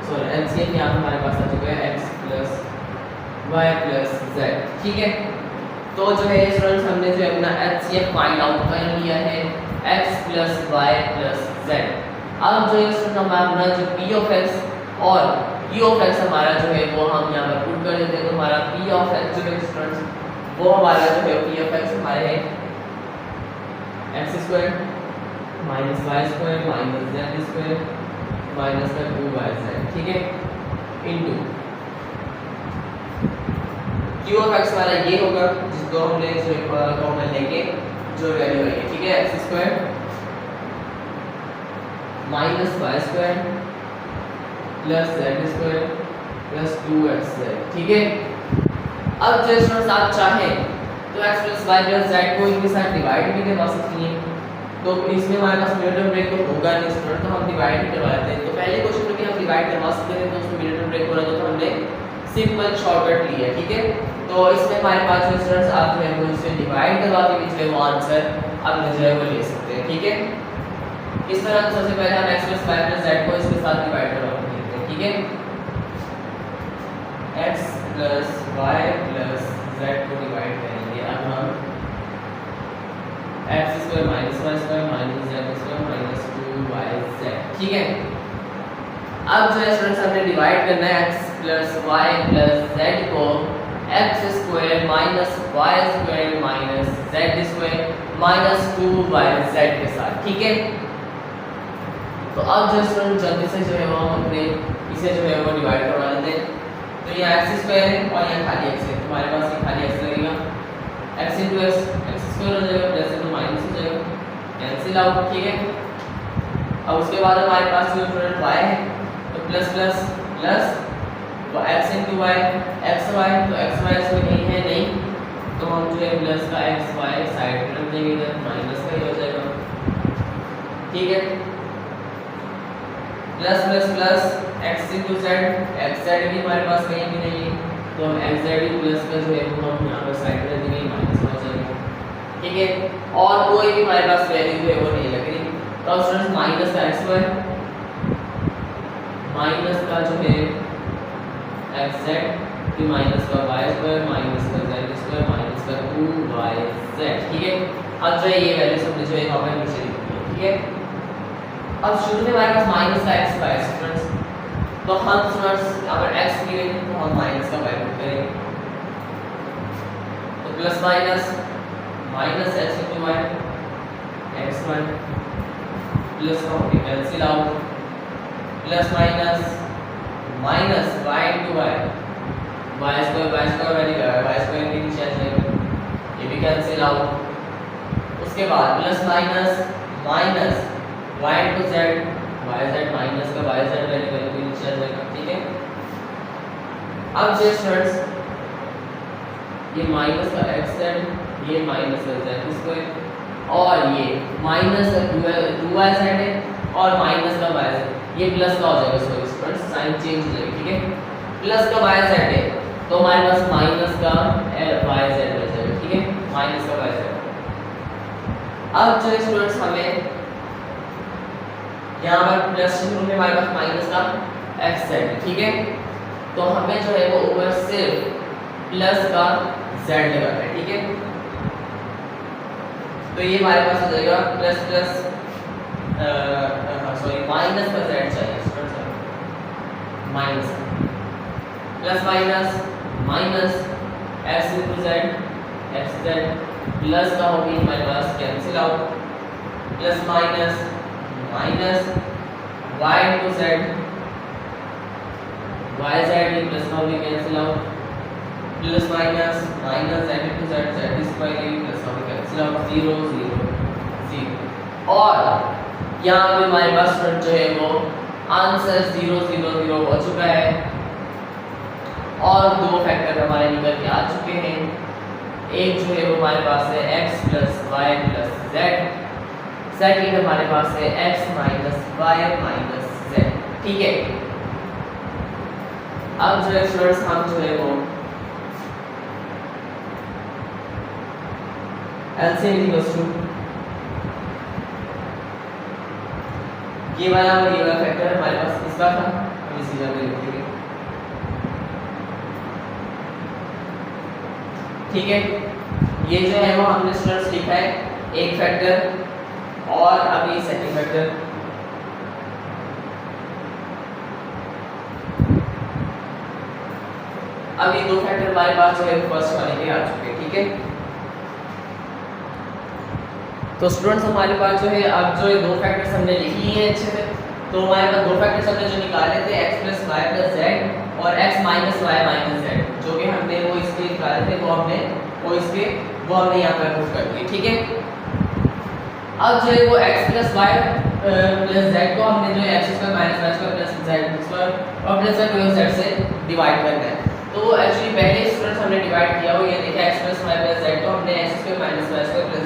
सॉरी एलसीएम यहाँ पे हमारे पास आ चुका है x plus y plus z, ठीक है। तो जो है स्टूडेंट्स हमने जो अपना एचसीएफ फाइंड आउट कर लिया है x plus y plus z। अब जो है स्टूडेंट हम अपना जो p ऑफ x और q ऑफ x हमारा जो है वो हम यहाँ पर पुट कर देते हैं, तो हमारा p ऑफ x जो है स्टूडेंट्स वो हमारा जो है p ऑफ x हमारे है x square minus y square minus z square minus का 2yz, ठीक है, इनटू q ऑफ x वाला ये होगा जिसको हमने जो कॉमन लेके जो वैल्यू आई है, ठीक है, x square minus y square plus z square plus 2xz, ठीक है। अब जो स्टूडेंट्स आप चाहें तो x plus y plus z को इनके साथ डिवाइड भी करवा सकती हैं, तो इसमें हमारे पास मिनट ब्रेक तो होगा नहीं स्टूडेंट, तो हम डिवाइड ही करवा देते हैं। तो पहले क्वेश्चन में भी हम डिवाइड करवा सकते थे तो उसमें मिनट ब्रेक हो रहा था, तो हमने सिंपल शॉर्टकट लिया, ठीक है। तो इसमें हमारे पास जो स्टूडेंट्स आप जो है वो इसे डिवाइड करवा के जो है वो आंसर अपने जो है वो ले सकते हैं, ठीक है। इस तरह सबसे पहले हम x plus y plus z को इसके साथ डिवाइड करवा के देखते हैं, ठीक है। x plus y plus z को डिवाइड करेंगे, अब हम x square minus y square minus z square minus 2yz, ठीक है। अब जो है स्टूडेंट्स हमने डिवाइड करना है x plus y plus z को x square minus y square minus z square -2yz के साथ, ठीक है। तो अब जो स्टूडेंट जल्दी से जो है वो हम अपने इसे जो है वो डिवाइड करवा लेते हैं। तो ये x स्क्वायर है और यहाँ खाली x है, तुम्हारे पास ये खाली x लगेगा, x × x x स्क्वायर हो जाएगा, प्लस है तो माइनस हो जाएगा, कैंसिल आउट, ठीक है। अब उसके बाद हमारे पास जो स्टूडेंट y है तो प्लस प्लस प्लस तो x × y xy, तो xy इसमें कहीं है नहीं, तो हम जो है प्लस का xy साइड में रख देंगे, इधर माइनस का ही हो जाएगा, ठीक है। Plus plus plus x × z, xz भी हमारे पास कहीं भी नहीं है, तो हम xz भी प्लस का जो है वो हम यहाँ पर साइड में रख देंगे, माइनस हो जाएगा, ठीक है। और कोई भी हमारे पास वैल्यू जो है वो नहीं लग रही, तो स्टूडेंट्स माइनस का xy माइनस का जो है xz फिर माइनस का y² माइनस का z² माइनस का 2yz, ठीक है। अब जो है ये वैल्यू सब जो है यहाँ पर नीचे लिखी है, ठीक है। अब शुरू में हमारे पास माइनस का x है स्टूडेंट्स, तो हम स्टूडेंट्स अगर x की वैल्यू तो हम माइनस का वैल्यू करेंगे, तो plus minus minus x × y xy plus का होगी cancel out, plus minus minus y × y y² value y² के नीचे आ जाएगा, ये भी कैंसिल आउट। उसके बाद plus minus minus y × z yz minus का yz वैल्यू के नीचे आ जाएगा, ठीक है। अब जो स्टूडेंट्स ये माइनस का xz ये माइनस का z² और ये माइनस का 2yz है और माइनस का yz ये प्लस का हो जाएगा, सो स्टूडेंट्स साइन चेंज हो जाएगी, ठीक है। प्लस का yz है तो हमारे पास माइनस का yz हो जाएगा, ठीक है, माइनस का yz। अब जो स्टूडेंट्स हमें यहाँ पर प्लस चिन्ह में हमारे पास माइनस का xz, ठीक है, तो हमें जो है वो ऊपर सिर्फ प्लस का z लगाना है, ठीक है। तो ये हमारे पास हो जाएगा प्लस प्लस सॉरी माइनस का z चाहिए students, minus plus minus minus x × z xz plus का होगी हमारे पास cancel out, plus minus minus y × z yz भी प्लस का होगी cancel out, plus minus minus z × z z² भी प्लस का होगी कैंसिल आउट, 0 0 0। और यहाँ पे हमारे पास स्टूडेंट जो है वो आंसर 0 0 0 हो चुका है और दो फैक्टर हमारे निकल के आ चुके हैं। एक जो है वो हमारे पास है x + y + z, सेकंड हमारे पास है x - y - z, ठीक है। अब जो है स्टूडेंट्स हम जो है वो एलसीएम ये वाला और ये वाला फैक्टर हमारे पास इसका था, हम इसी जगह लिख देंगे, ठीक है। ये जो है वो हमने स्टूडेंट्स लिखा है एक फैक्टर और अभी सेकंड फैक्टर। अब ये दो फैक्टर हमारे पास जो है फर्स्ट वाले के आ चुके हैं, ठीक है। तो स्टूडेंट्स हमारे पास जो है अब जो ये दो फैक्टर्स हमने लिख लिए हैं अच्छे से, तो हमारे पास दो फैक्टर्स हमने जो निकाले थे x + y + z और x - y - z, जो कि हमने वो इसके निकाले थे वो हमने यहाँ पर पुट कर दिए, ठीक है। अब जो है वो x + y + z को हमने जो है x² - y² + z² और + z से डिवाइड करना है। तो वो एक्चुअली पहले स्टूडेंट्स हमने डिवाइड किया, वो ये देखा x + y + z को हमने x² - y² +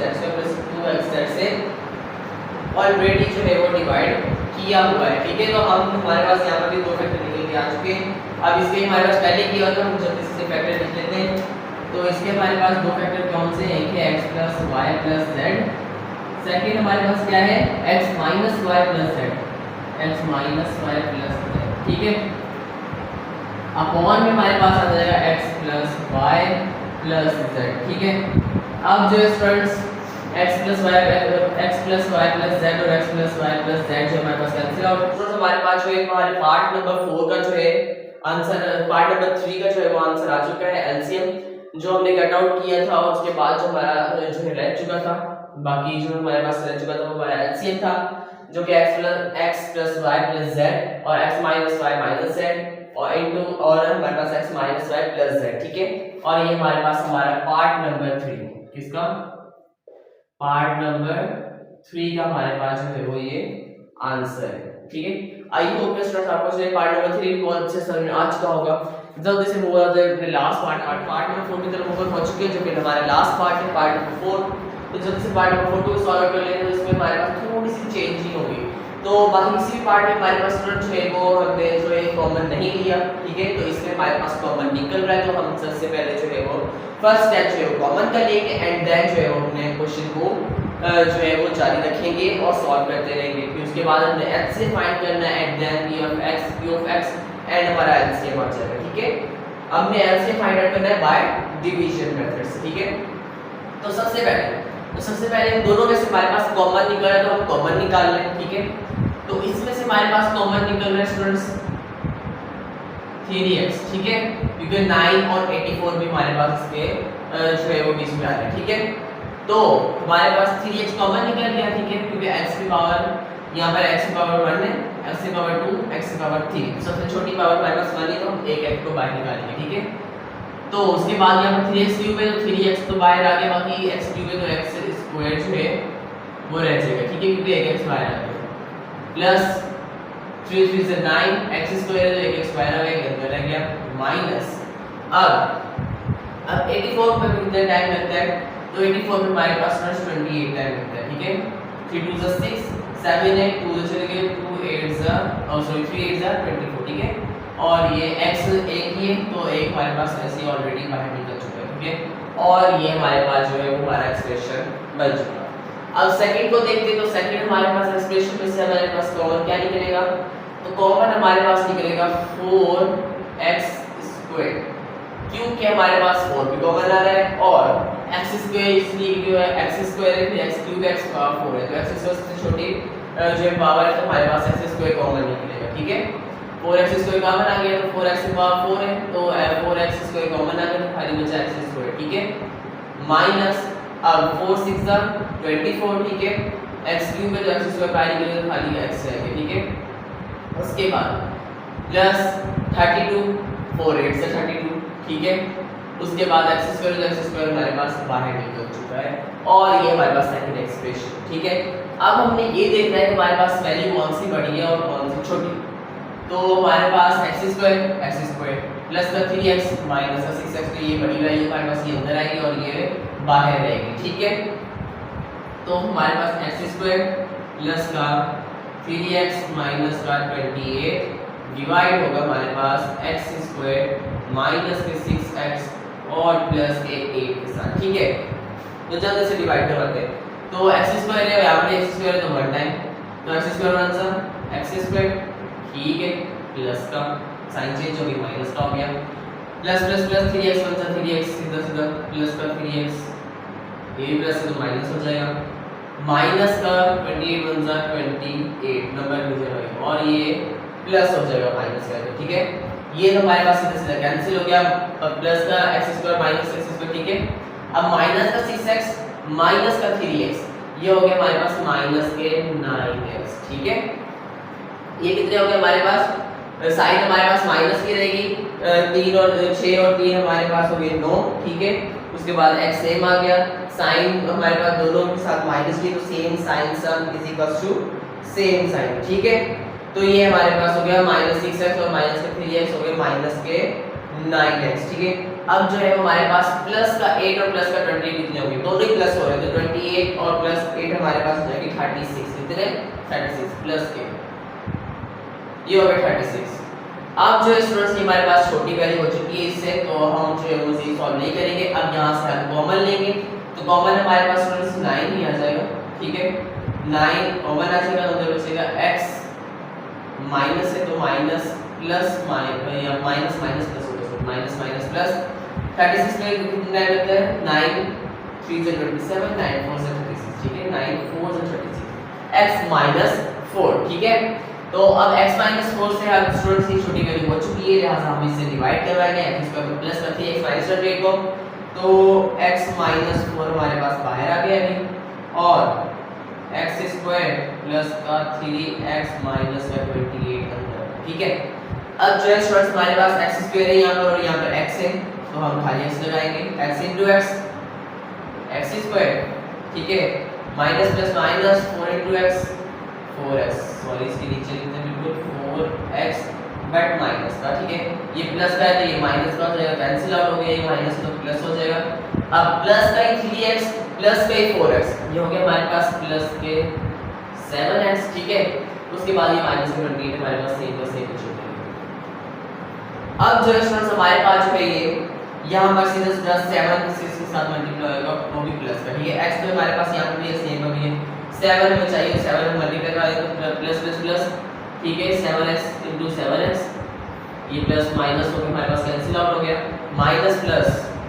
z² + 2x से ऑलरेडी जो है वो डिवाइड किया हुआ है, ठीक है। तो हम हमारे पास यहाँ पर भी दो फैक्टर निकल के आ चुके हैं। अब इसके हमारे पास पहले किया था, हम जल्दी से फैक्टर लिख लेते हैं। तो इसके हमारे पास दो फैक्टर कौन से हैं, एक है x + y + z, सेकंड हमारे पास क्या है x - y + z, x - y + z, ठीक है। अपॉन में हमारे पास आ जाएगा x + y + z, ठीक है। अब जो स्टूडेंट्स x + y + z और x + y + z जो हमारे पास कैंसिल आउट। तो हमारे पास जो है हमारे पार्ट नंबर 4 का जो है आंसर, पार्ट नंबर 3 का जो है वो आंसर आ चुका है एलसीएम, जो हमने कट आउट किया था और उसके बाद जो हमारा जो है रह चुका था बाकी जो हमारे पास रह चुका था वो हमारा एलसीएम था, जो कि x plus y plus z और x minus y minus z और इनटू और हमारे पास x minus y plus z, ठीक है। और ये हमारे पास हमारा पार्ट नंबर 3, किसका पार्ट नंबर 3 का हमारे पास जो है वो ये आंसर है, ठीक है। आई होप स्टूडेंट्स आपको जो पार्ट नंबर 3 बहुत अच्छे समझ में आ चुका होगा। जल्दी से move on to last part number 4 की तरफ मूव हो चुके हैं, जो कि हमारा लास्ट पार्ट है, पार्ट नंबर 4। तो जल्दी से पार्ट नंबर 4 को सॉल्व कर लेंगे, तो इसमें हमारे पास थोड़ी सी चेंजिंग होगी। तो बाकी किसी भी पार्ट में हमारे पास स्टूडेंट जो है वो हमने जो है कॉमन नहीं लिया, ठीक है। तो इसमें हमारे पास कॉमन निकल रहा है, तो हम सबसे पहले जो है वो फर्स्ट स्टेप जो है वो कॉमन कर लेंगे एंड देन जो है वो अपने क्वेश्चन को जो है वो जारी रखेंगे और सॉल्व करते रहेंगे। फिर उसके बाद हमने एचसीएफ फाइंड करना है and then p of x and हमारा एलसीएम आ जाएगा, ठीक है। हमने एलसीएम फाइंड आउट करना है बाय डिवीजन मेथड से, ठीक है। तो सबसे पहले हम दोनों में से हमारे पास कॉमन निकल रहा है, तो हम कॉमन निकाल लें, ठीक है। तो इसमें से हमारे पास कॉमन निकल रहा है स्टूडेंट्स 3x, ठीक है, क्योंकि 9 और 84 भी हमारे पास इसके जो है वो बीच में आ रहा है, ठीक है। तो हमारे पास 3x कॉमन निकल गया, ठीक है, क्योंकि x की पावर यहाँ पर x की पावर 1 है, x की पावर 2, x की पावर 3, सबसे छोटी पावर हमारे पास 1 है, तो हम एक x को बाहर निकालेंगे, ठीक है। तो उसके बाद यहाँ पर 3x क्यूब है, तो 3x तो बाहर आ गया, बाकी x क्यूब है तो x स्क्वायर जो है वो रह जाएगा, ठीक है, क्योंकि एक x बाहर आ गया, प्लस 3 3 से 9, x स्क्वायर है तो एक x बाहर आ गया, अंदर रह गया, माइनस अब 84 पे कितना टाइम लगता है, तो 84 में हमारे पास 28 टाइम लगता है, ठीक है। 3 2 is 6, 7 8 2 से चले गए, 2 8 is और सॉरी 3 8 is 24, ठीक है। और ये x एक ही है, तो एक हमारे पास ऐसे ऑलरेडी बाहर निकल चुका है, ठीक है। और ये हमारे पास जो है वो हमारा एक्सप्रेशन बन चुका है। अब सेकंड को देखते हैं, तो सेकंड हमारे पास एक्सप्रेशन में से हमारे पास कॉमन क्या निकलेगा, तो कॉमन हमारे पास निकलेगा 4x स्क्वायर, क्योंकि हमारे पास 4 भी कॉमन आ रहा है और x स्क्वायर इसलिए जो है x स्क्वायर है, फिर x क्यूब x पावर 4 है, तो x स्क्वायर सबसे छोटी जो है पावर है, तो हमारे पास x स्क्वायर कॉमन निकलेगा, ठीक है। 4x स्क्वायर कॉमन आ गया, तो 4x की पावर 4 है, तो 4x स्क्वायर कॉमन आ गया, तो खाली बचा x स्क्वायर, ठीक है, माइनस अब 4 6 24, ठीक है, x क्यूब है तो x स्क्वायर बाहर निकलेगा, तो खाली x रह गया, ठीक है। उसके बाद प्लस 32, 4 8 से 32, ठीक है। उसके बाद x स्क्वायर तो x स्क्वायर हमारे पास बाहर निकल चुका है और ये हमारे पास सेकंड एक्सप्रेशन, ठीक है। अब हमने ये देखना है कि हमारे पास वैल्यू कौन सी बड़ी है और कौन सी छोटी। तो हमारे पास x स्क्वायर प्लस का 3x माइनस का 6x, तो ये बड़ी वैल्यू हमारे पास ये अंदर आएगी और ये बाहर रहेगी, ठीक है। तो हमारे पास x स्क्वायर प्लस का 3x माइनस का 28 डिवाइड होगा हमारे पास x स्क्वायर माइनस के 6x और प्लस के 8 के साथ, ठीक है। तो जल्दी से डिवाइड करवाते हैं, तो x स्क्वायर है, यहाँ पे x स्क्वायर है तो 1 टाइम, तो x square answer x square, ठीक है, प्लस का साइन चेंज हो गई, माइनस का हो गया, plus plus plus 3x answer 3x सीधा सीधा प्लस का 3x, ये प्लस है तो माइनस हो जाएगा, माइनस का 28 आंसर 28 नंबर हो जाएगा और ये प्लस हो जाएगा माइनस का, ठीक है। ये तो हमारे पास सीधा सीधा कैंसिल हो गया, प्लस का x square minus x square, ठीक है। अब माइनस का 6x माइनस का 3x, ये हो गया हमारे पास माइनस के 9x, ठीक है। ये कितने हो गए हमारे पास, साइन हमारे पास माइनस की रहेगी, 3 और 6 और 3 हमारे पास हो गए 9, ठीक है। उसके बाद x सेम आ गया, साइन हमारे पास दोनों के साथ माइनस की, तो same sign sum is equal to same sign, ठीक है। तो ये हमारे पास हो गया माइनस 6x और माइनस के 3x हो गए माइनस के 9x, ठीक है। अब जो है हमारे पास प्लस का 8 और प्लस का 28 कितने होंगे, दोनों ही प्लस हो रहे हैं, तो 28 और प्लस 8 हमारे पास हो जाएगी 36, कितने 36 प्लस के, ये हो गया 36। अब जो स्टूडेंट्स की हमारे पास छोटी वैल्यू हो चुकी है इससे, तो हम जो है वो इसे सॉल्व नहीं करेंगे। अब यहाँ से हम कॉमन लेंगे, तो कॉमन हमारे पास स्टूडेंट्स 9 ही आ जाएगा, ठीक है, 9 कॉमन आ जाएगा, तो उधर बचेगा x माइनस है तो माइनस प्लस या माइनस माइनस प्लस होगा, माइनस माइनस प्लस 36 में कितना लगता है 9 3 से 27 9 4 से 36, ठीक है, 9 4 से 36 x माइनस 4, ठीक है। तो अब x माइनस 4 से हम स्टूडेंट्स की छोटी वैल्यू हो चुकी है, लिहाजा हम इसे डिवाइड करवाएंगे x स्क्वायर प्लस का 3x माइनस 28 को, तो x माइनस 4 हमारे पास बाहर आ गया अभी, और एक्स स्क्वायर प्लस का 3x माइनस का 28 अंदर, ठीक है। अब जो है स्टूडेंट्स हमारे पास एक्स स्क्वायर है यहाँ पर और यहाँ पर x है, तो हम खाली x लगाएंगे, x into x x square, ठीक है, minus plus minus 4 into x 4x, sorry इसके नीचे लिखते हैं बिल्कुल 4x बट माइनस का, ठीक है, ये प्लस का है तो ये माइनस का हो जाएगा, कैंसिल आउट हो गया, ये माइनस तो प्लस हो जाएगा। अब प्लस का 3x प्लस का 4x, ये हो गया हमारे पास प्लस के 7x, ठीक है। उसके बाद ये माइनस का 28 हमारे पास सेम का सेम कुछ होगा। अब जो है स्टूडेंट्स हमारे पास जो है ये यहाँ पर सीधे सीधा 7 के साथ मल्टीप्लाई होगा, वो भी प्लस का, ठीक है। x तो हमारे पास यहाँ पर भी है, सेम का भी है, 7 में चाहिए 7 में मल्टीप्लाई करेंगे तो प्लस प्लस प्लस, ठीक है, 7x into 7x, ये प्लस माइनस हो गया हमारे पास, कैंसिल आउट हो गया, माइनस प्लस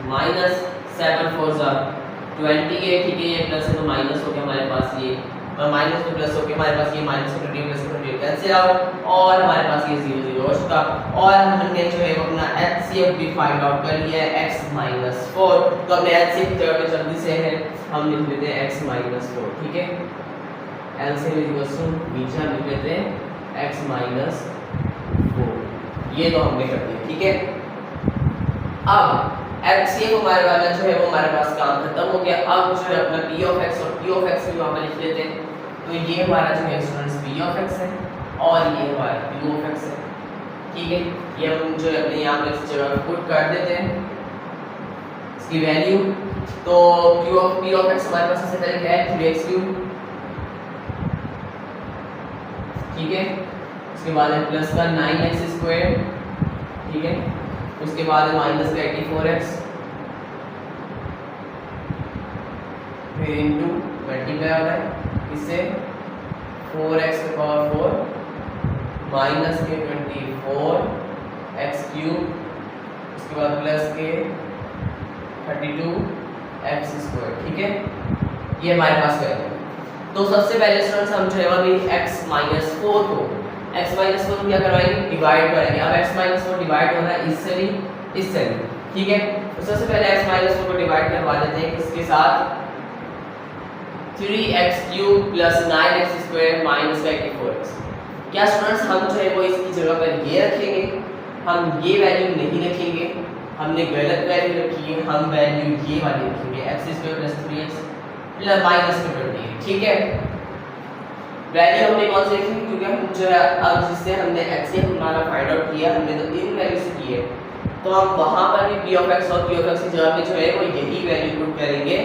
माइनस 7 4 जा 28, ठीक है, ये प्लस है तो माइनस हो गया हमारे पास ये, और माइनस में प्लस हो गया हमारे पास ये माइनस 28 प्लस 28 कैंसिल आउट, और हमारे पास ये 0 0 हो चुका, और हमने जो है अपना एचसीएफ भी फाइंड आउट कर लिया है x - 4, तो अपने एचसीएफ की जगह पे जल्दी से है हम लिख लेते हैं x - 4, ठीक है। एलसीएम इक्वल्स टू नीचे हम लिख लेते हैं x - 4, ये तो हमने कर दिया, ठीक है। अब एचसीएफ हमारे वाला जो है वो हमारे पास काम खत्म हो गया। अब जो है अपना p of x और p of x भी वहां पे लिख लेते हैं, तो ये हमारा जो है स्टूडेंट्स p of x है और ये हमारा q of x है, ठीक है। ये हम जो है अपने यहाँ पे इस जगह पे पुट कर देते हैं इसकी वैल्यू, तो p of x हमारे पास सबसे पहले क्या है 3x3, ठीक है। उसके बाद है प्लस का 9x², ठीक है। उसके बाद है माइनस का 84x, फिर इनटू मल्टीप्लाई हो रहा है इससे 4x की पावर 4 माइनस के 24x³, उसके बाद प्लस के 32x², ठीक है। ये हमारे पास है। तो सबसे पहले स्टूडेंट्स हम जो है अभी x - 4 को क्या करवाएंगे, डिवाइड करेंगे। अब x - 4 डिवाइड होना है इससे भी, ठीक है। तो सबसे पहले x - 4 को डिवाइड करवा देते हैं इसके साथ 3x³ plus 9x² minus 84x। क्या स्टूडेंट्स हम जो है वो इसकी जगह पर ये रखेंगे, हम ये वैल्यू नहीं रखेंगे, हमने गलत वैल्यू रखी है, हम वैल्यू ये वाली रखेंगे x² plus 3x plus minus 28, ठीक है। वैल्यू हमने कौन सी रखी, क्योंकि हम जो है अब जिससे हमने एचसीएफ हमारा फाइंड आउट किया, हमने तो इन वैल्यू से की है, तो हम वहां पर भी p of x और p of x की जगह पे जो है वो यही वैल्यू पुट करेंगे,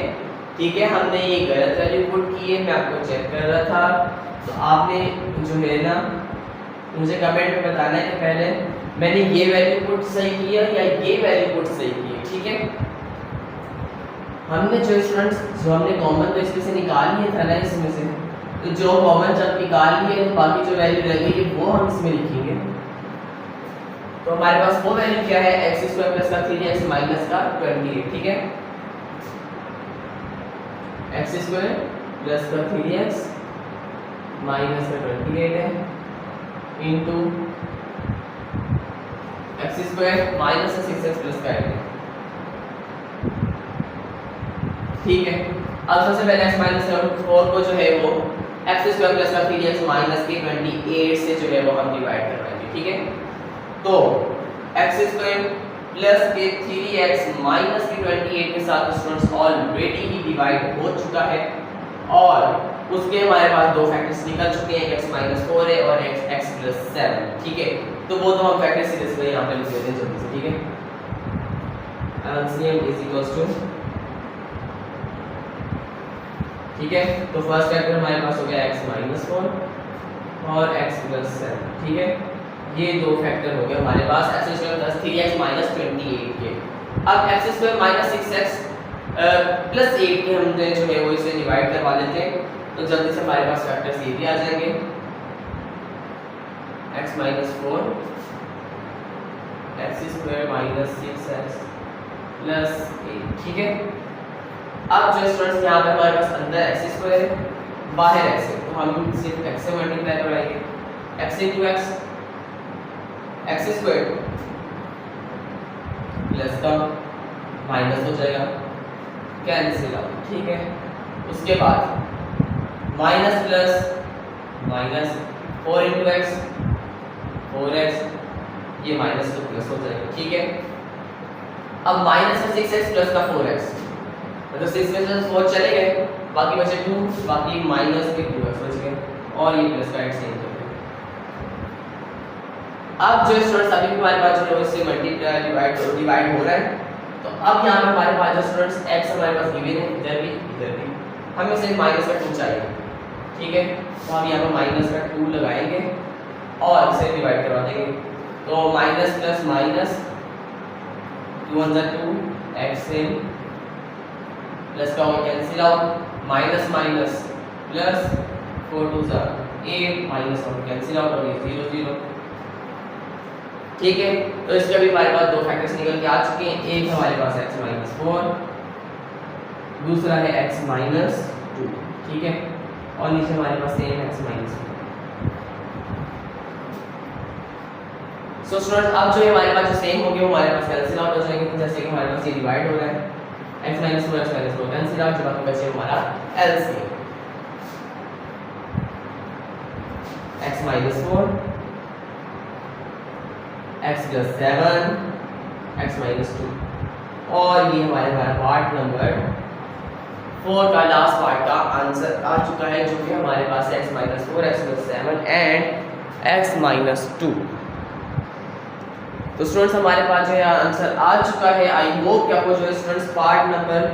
ठीक है। हमने ये गलत वैल्यू पुट की है, मैं आपको चेक कर रहा था, तो आपने जो है ना मुझे कमेंट में बताना है कि पहले मैंने ये वैल्यू पुट सही की है या ये वैल्यू पुट सही की है, ठीक है। हमने जो स्टूडेंट्स जो हमने कॉमन तो इसमें से निकाल लिया था ना, इसमें से तो जो कॉमन जब निकाल लिए तो बाकी जो वैल्यू रह गई वो हम इसमें लिखेंगे। तो हमारे पास वो वैल्यू क्या है, x² प्लस का 3x माइनस का 28, ठीक है। x² प्लस का 3x माइनस का 28 है इनटू x² माइनस का 6x प्लस का 8 है, ठीक है। अब सबसे पहले x - 4 को जो है वो x² प्लस का 3x माइनस के 28 से जो है वो हम डिवाइड करवाएंगे, ठीक है। तो x² प्लस के 3x माइनस के 28 के साथ स्टूडेंट्स ऑलरेडी ही डिवाइड हो चुका है, और उसके हमारे पास दो फैक्टर्स निकल चुके हैं, x - 4 है और x + 7, ठीक है। तो वो तो हम फैक्टर सीधे सीधे यहाँ पे लिख देते हैं जल्दी से, ठीक है। LCM इज इक्वल्स टू, ठीक है। तो फर्स्ट फैक्टर हमारे पास हो गया x - 4 और x + 7, ठीक है। ये दो फैक्टर हो गए हमारे पास x² + 3x - 28 के। अब x² - 6x प्लस 8 के हमने जो है वो इसे डिवाइड करवा लेते हैं, तो जल्दी से हमारे पास फैक्टर्स ये भी आ जाएंगे, x - 4 x² - 6x प्लस 8, ठीक है। अब जो स्टूडेंट्स यहाँ पे हमारे पास अंदर x² है, बाहर x है, तो हम सिर्फ x से मल्टीप्लाई कराएंगे, x into x x² plus का माइनस हो जाएगा, कैंसिल आउट, ठीक है। उसके बाद minus plus minus 4 into x 4x, ये माइनस तो प्लस हो जाएगा, ठीक है। अब माइनस में 6x प्लस का 4x, मतलब 6 में से 4 चले गए, बाकी बचे 2, बाकी माइनस के 2x बच गए और ये प्लस का एक्स चेंज कर दिया। अब जो स्टूडेंट्स अभी भी हमारे पास जो है इससे मल्टीप्लाई डिवाइड हो रहा है, तो अब यहाँ पर हमारे पास जो स्टूडेंट्स x हमारे पास गिवन है, इधर भी हमें सिर्फ माइनस का 2 चाहिए, ठीक है। तो हम यहाँ पर माइनस का 2 लगाएंगे और इसे डिवाइड करवा देंगे, तो minus plus minus 2 1 2 x in plus का हो cancel out, minus minus plus 4 2 8 minus और कैंसिल आउट और ये 0 0, ठीक है। तो इसके भी हमारे पास दो फैक्टर्स निकल के आ चुके हैं, एक हमारे पास x माइनस 4, दूसरा है x माइनस 2, ठीक है, और नीचे हमारे पास same x minus 4। So students अब जो है हमारे पास जो सेम हो गए वो हमारे पास कैंसिल आउट हो जाएंगे, जैसे कि हमारे पास ये डिवाइड हो रहा है x minus 4 x minus 4 cancel out, जो बाकी बचे हमारा LCM x minus 4 x plus 7 x minus 2, और ये हमारे पार्ट नंबर 4 का लास्ट पार्ट का आंसर आ चुका है, जो कि हमारे पास x minus 4 x plus 7 and x minus 2। तो स्टूडेंट्स हमारे पास जो है आंसर आ चुका है। आई होप कि आपको जो है स्टूडेंट्स पार्ट नंबर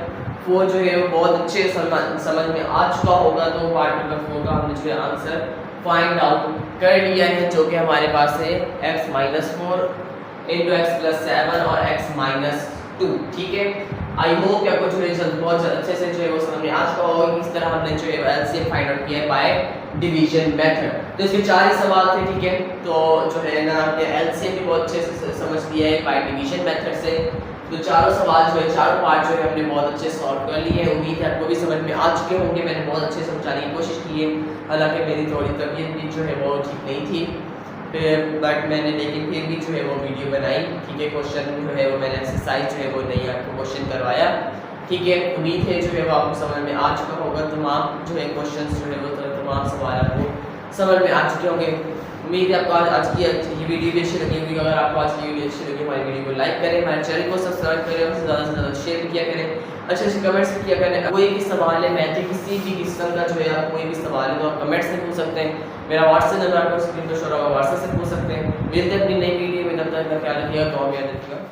4 जो है वो बहुत अच्छे समझ में आ चुका होगा। तो पार्ट नंबर 4 का हमने जो है आंसर फाइंड आउट कर लिया है, जो कि हमारे पास है x minus 4 into x plus 7 और x माइनस 2, ठीक है। आई होप कि आपको जो है बहुत अच्छे से जो है वो समझ में आ चुका होगा कि इस तरह हमने जो है एलसीएम फाइंड आउट किया है बाय डिवीजन मेथड। तो इसके 4 ही सवाल थे, ठीक है। तो जो है ना आपने एलसीएम भी बहुत अच्छे से समझ लिया है बाय डिवीजन मेथड से। तो चारों सवाल जो है, चारों पार्ट जो है हमने बहुत अच्छे से सॉल्व कर लिए हैं। उम्मीद है आपको भी समझ में आ चुके होंगे। मैंने बहुत अच्छे से समझाने की कोशिश की है, हालांकि मेरी थोड़ी तबीयत भी जो है वो ठीक नहीं थी, बट मैंने लेकिन फिर भी जो है वो वीडियो बनाई, ठीक है। क्वेश्चन जो है वो मैंने एक्सरसाइज जो है वो नहीं आपको क्वेश्चन करवाया, ठीक है। उम्मीद है जो है वो आपको समझ में आ चुका होगा। तमाम जो है क्वेश्चन जो है वो तमाम सवाल आपको समझ में आ चुके होंगे। उम्मीद है आपको आज की ये वीडियो भी अच्छी लगी होगी। अगर आपको आज की वीडियो अच्छी लगी, हमारी वीडियो को लाइक करें, हमारे चैनल को सब्सक्राइब करें और ज़्यादा से ज़्यादा शेयर किया करें, अच्छे अच्छे कमेंट्स किया करें। कोई भी सवाल है, मैथ किसी भी किस्म का जो है आप कोई भी सवाल है तो आप कमेंट्स में पूछ सकते हैं। मेरा व्हाट्सएप नंबर आपको स्क्रीन पर शो होगा, व्हाट्सएप से पूछ सकते हैं। मिलते हैं अपनी नई वीडियो में, तब तक का ख्याल रखिएगा, दुआ में याद रखिएगा।